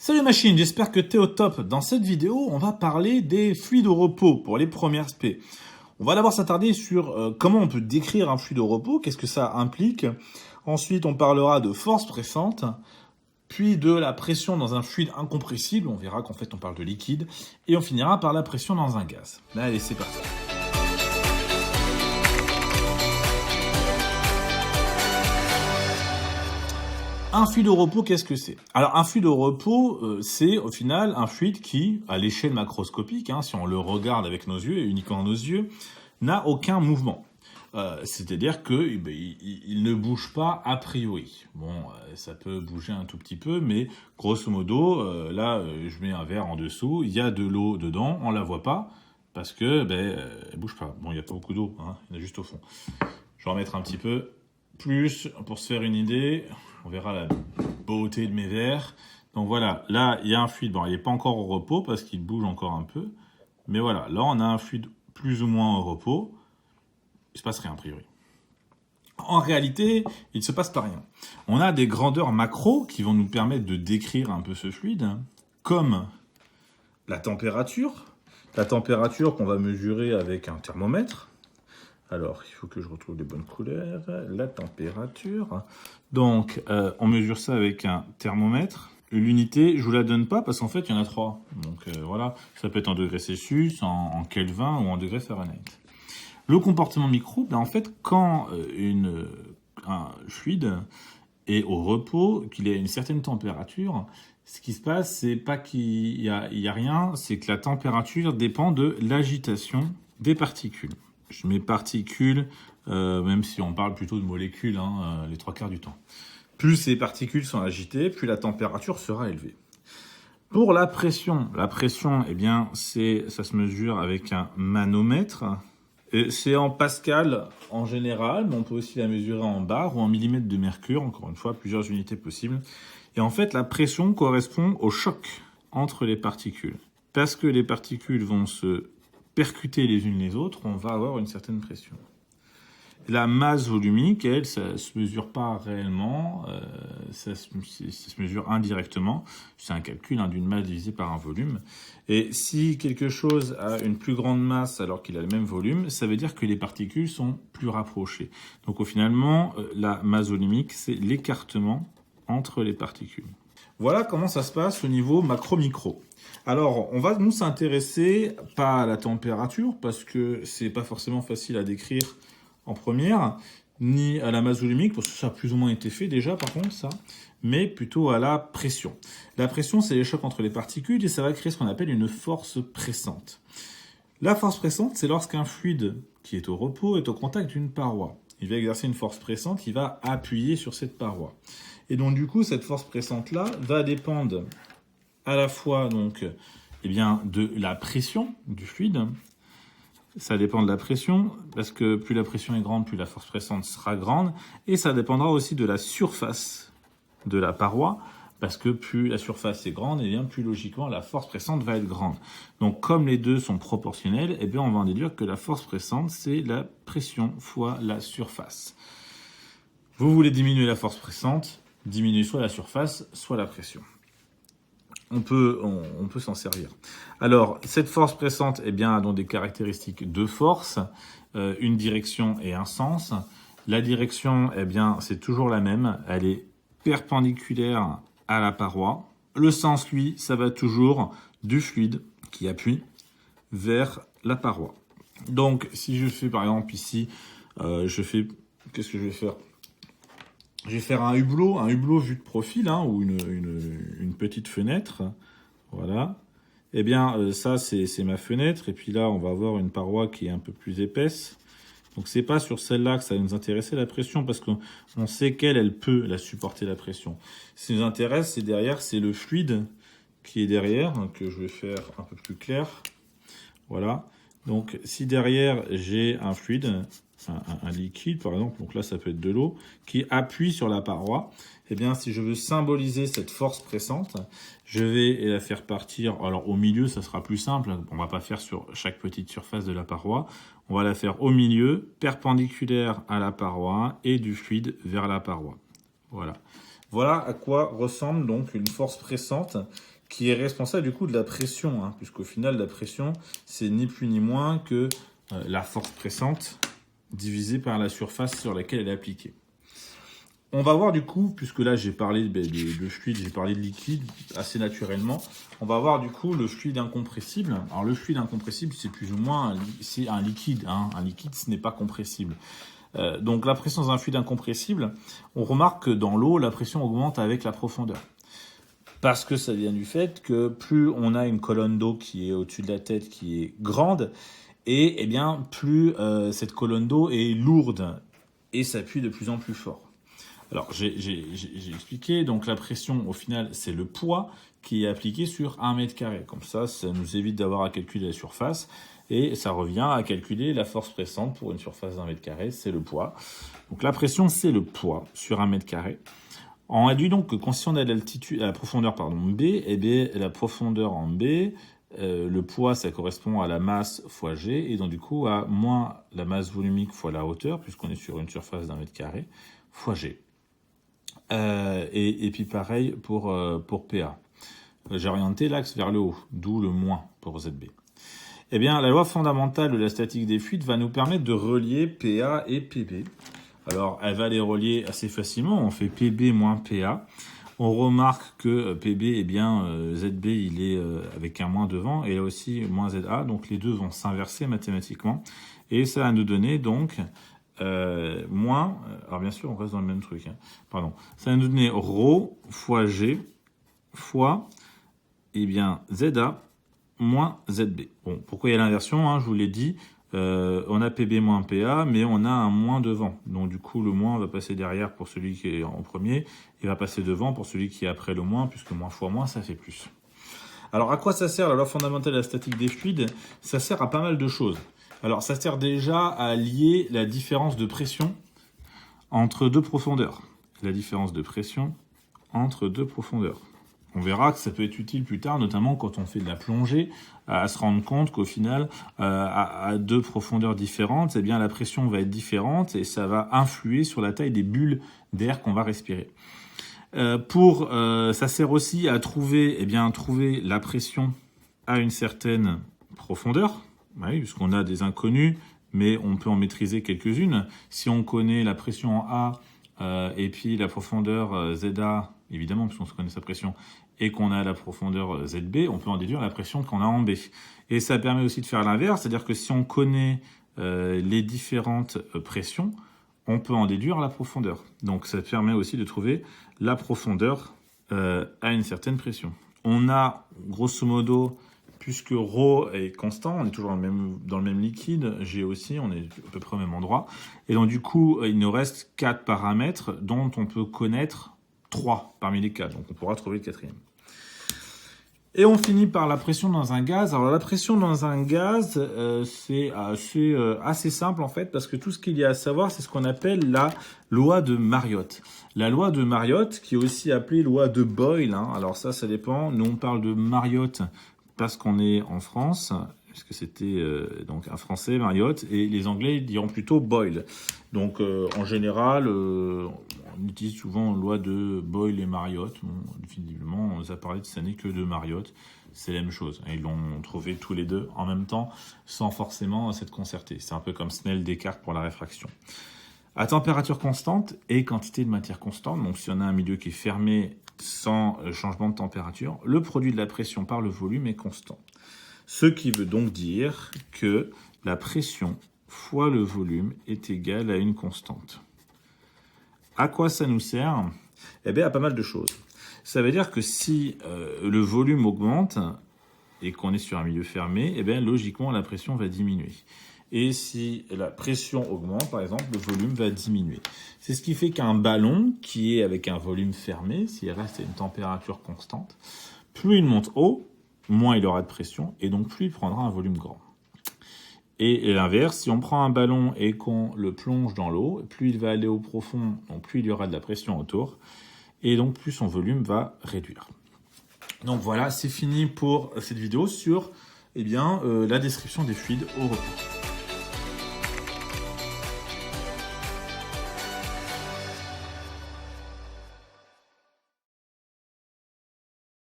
Salut machine, j'espère que tu es au top. Dans cette vidéo, on va parler des fluides au repos pour les premières spé. On va d'abord s'attarder sur comment on peut décrire un fluide au repos, qu'est-ce que ça implique. Ensuite, on parlera de force pressante, puis de la pression dans un fluide incompressible. On verra qu'en fait, on parle de liquide. Et on finira par la pression dans un gaz. Allez, c'est parti. Un fluide au repos, qu'est-ce que c'est? Alors, un fluide au repos, c'est au final un fluide qui, à l'échelle macroscopique, si on le regarde avec nos yeux et uniquement nos yeux, n'a aucun mouvement. C'est-à-dire que il ne bouge pas a priori. Bon, ça peut bouger un tout petit peu, mais grosso modo, là, je mets un verre en dessous, il y a de l'eau dedans, on la voit pas parce que elle bouge pas. Bon, il n'y a pas beaucoup d'eau, il y en a juste au fond. Je vais en mettre un petit peu plus pour se faire une idée. On verra la beauté de mes verres. Donc voilà, là, il y a un fluide. Bon, il n'est pas encore au repos parce qu'il bouge encore un peu. Mais voilà, là, on a un fluide plus ou moins au repos. Il ne se passe rien, a priori. En réalité, il ne se passe pas rien. On a des grandeurs macro qui vont nous permettre de décrire un peu ce fluide, comme la température. La température qu'on va mesurer avec un thermomètre. Alors, il faut que je retrouve les bonnes couleurs. La température. Donc, on mesure ça avec un thermomètre. L'unité, je vous la donne pas parce qu'en fait, il y en a 3. Donc, voilà, ça peut être en degrés Celsius, en Kelvin ou en degrés Fahrenheit. Le comportement micro, en fait, quand un fluide est au repos, qu'il est à une certaine température, ce qui se passe, c'est pas qu'il y a rien, c'est que la température dépend de l'agitation des particules. Je mets particules, même si on parle plutôt de molécules, les 3/4 du temps. Plus ces particules sont agitées, plus la température sera élevée. Pour la pression, ça se mesure avec un manomètre. C'est en pascal en général, mais on peut aussi la mesurer en bar ou en millimètres de mercure, encore une fois, plusieurs unités possibles. Et en fait, la pression correspond au choc entre les particules. Parce que les particules vont se percuter les unes les autres, on va avoir une certaine pression. La masse volumique, elle, ça se mesure pas réellement, ça se mesure indirectement. C'est un calcul d'une masse divisée par un volume. Et si quelque chose a une plus grande masse alors qu'il a le même volume, ça veut dire que les particules sont plus rapprochées. Donc finalement, la masse volumique, c'est l'écartement entre les particules. Voilà comment ça se passe au niveau macro-micro. Alors, on va nous s'intéresser pas à la température, parce que c'est pas forcément facile à décrire en première, ni à la masse volumique, parce que ça a plus ou moins été fait déjà, par contre, ça, mais plutôt à la pression. La pression, c'est les chocs entre les particules, et ça va créer ce qu'on appelle une force pressante. La force pressante, c'est lorsqu'un fluide qui est au repos est au contact d'une paroi. Il va exercer une force pressante qui va appuyer sur cette paroi. Et donc, du coup, cette force pressante-là va dépendre à la fois de la pression du fluide. Ça dépend de la pression, parce que plus la pression est grande, plus la force pressante sera grande. Et ça dépendra aussi de la surface de la paroi, parce que plus la surface est grande, et bien plus logiquement la force pressante va être grande. Donc comme les deux sont proportionnels, on va en déduire que la force pressante, c'est la pression fois la surface. Vous voulez diminuer la force pressante, diminuer soit la surface, soit la pression. On peut s'en servir. Alors, cette force pressante, a donc des caractéristiques de force, une direction et un sens. La direction, c'est toujours la même. Elle est perpendiculaire à la paroi. Le sens, lui, ça va toujours du fluide qui appuie vers la paroi. Donc, si je fais, par exemple, ici, qu'est-ce que je vais faire ? Je vais faire un hublot vu de profil, ou une petite fenêtre. Voilà. Ça, c'est ma fenêtre. Et puis là, on va avoir une paroi qui est un peu plus épaisse. Donc, c'est pas sur celle-là que ça va nous intéresser la pression, parce qu'on sait elle peut la supporter la pression. Ce qui nous intéresse, c'est le fluide qui est derrière, que je vais faire un peu plus clair. Voilà. Donc, si derrière, j'ai un fluide, un liquide, par exemple, donc là, ça peut être de l'eau, qui appuie sur la paroi, si je veux symboliser cette force pressante, je vais la faire partir. Alors, au milieu, ça sera plus simple. On va pas faire sur chaque petite surface de la paroi. On va la faire au milieu, perpendiculaire à la paroi, et du fluide vers la paroi. Voilà. Voilà à quoi ressemble donc une force pressante qui est responsable du coup de la pression, hein, puisqu'au final la pression c'est ni plus ni moins que la force pressante divisée par la surface sur laquelle elle est appliquée. On va voir du coup, puisque là j'ai parlé de fluide, j'ai parlé de liquide assez naturellement, on va voir du coup le fluide incompressible. Alors le fluide incompressible c'est plus ou moins c'est un liquide, hein. Un liquide ce n'est pas compressible. Donc la pression dans un fluide incompressible, on remarque que dans l'eau la pression augmente avec la profondeur. Parce que ça vient du fait que plus on a une colonne d'eau qui est au-dessus de la tête, qui est grande, et eh bien plus cette colonne d'eau est lourde et s'appuie de plus en plus fort. Alors j'ai expliqué, donc la pression au final c'est le poids qui est appliqué sur 1 mètre carré. Comme ça nous évite d'avoir à calculer la surface et ça revient à calculer la force pressante pour une surface d'1 mètre carré, c'est le poids. Donc la pression c'est le poids sur 1 mètre carré. On a dit donc que si on a la profondeur B, eh bien la profondeur en B, le poids ça correspond à la masse fois G et donc du coup à moins la masse volumique fois la hauteur puisqu'on est sur une surface d'1 mètre carré fois G. Et puis pareil pour PA. J'ai orienté l'axe vers le haut, d'où le moins pour ZB. Eh bien, la loi fondamentale de la statique des fluides va nous permettre de relier PA et PB. Alors, elle va les relier assez facilement. On fait PB moins PA. On remarque que PB, eh bien, ZB, il est avec un moins devant, et là aussi moins ZA. Donc, les deux vont s'inverser mathématiquement. Et ça va nous donner donc moins, alors bien sûr on reste dans le même truc, hein. Pardon, ça va nous donner ρ fois G fois eh bien ZA moins ZB. Bon, pourquoi il y a l'inversion, hein, je vous l'ai dit, on a PB moins PA, mais on a un moins devant. Donc du coup le moins va passer derrière pour celui qui est en premier, et va passer devant pour celui qui est après le moins, puisque moins fois moins ça fait plus. Alors à quoi ça sert la loi fondamentale de la statique des fluides? Ça sert à pas mal de choses. Alors, ça sert déjà à lier la différence de pression entre deux profondeurs. La différence de pression entre deux profondeurs. On verra que ça peut être utile plus tard, notamment quand on fait de la plongée, à se rendre compte qu'au final, à deux profondeurs différentes, eh bien, la pression va être différente et ça va influer sur la taille des bulles d'air qu'on va respirer. Ça sert aussi à trouver la pression à une certaine profondeur. Oui, puisqu'on a des inconnus, mais on peut en maîtriser quelques-unes. Si on connaît la pression en A et puis la profondeur ZA, évidemment, puisqu'on se connaît sa pression, et qu'on a la profondeur ZB, on peut en déduire la pression qu'on a en B. Et ça permet aussi de faire l'inverse, c'est-à-dire que si on connaît les différentes pressions, on peut en déduire la profondeur. Donc ça permet aussi de trouver la profondeur à une certaine pression. On a, grosso modo, puisque ρ est constant, on est toujours dans le même liquide, G aussi, on est à peu près au même endroit. Et donc du coup, il nous reste 4 paramètres dont on peut connaître 3 parmi les 4. Donc on pourra trouver le quatrième. Et on finit par la pression dans un gaz. Alors la pression dans un gaz, c'est assez simple en fait, parce que tout ce qu'il y a à savoir, c'est ce qu'on appelle la loi de Mariotte. La loi de Mariotte, qui est aussi appelée loi de Boyle, hein. Alors ça dépend. Nous on parle de Mariotte parce qu'on est en France, puisque c'était donc un Français, Mariotte, et les Anglais diront plutôt Boyle. Donc en général, on utilise souvent loi de Boyle et Mariotte. Bon, visiblement, on nous a parlé de ça n'est que de Mariotte. C'est la même chose. Ils l'ont trouvé tous les deux en même temps, sans forcément s'être concertés. C'est un peu comme Snell-Descartes pour la réfraction. À température constante et quantité de matière constante, donc si on a un milieu qui est fermé sans changement de température, le produit de la pression par le volume est constant. Ce qui veut donc dire que la pression fois le volume est égal à une constante. À quoi ça nous sert? Eh bien, à pas mal de choses. Ça veut dire que si le volume augmente et qu'on est sur un milieu fermé, eh bien, logiquement, la pression va diminuer. Et si la pression augmente, par exemple, le volume va diminuer. C'est ce qui fait qu'un ballon qui est avec un volume fermé, s'il reste à une température constante, plus il monte haut, moins il aura de pression, et donc plus il prendra un volume grand. Et l'inverse, si on prend un ballon et qu'on le plonge dans l'eau, plus il va aller au profond, donc plus il y aura de la pression autour, et donc plus son volume va réduire. Donc voilà, c'est fini pour cette vidéo sur la description des fluides au repos.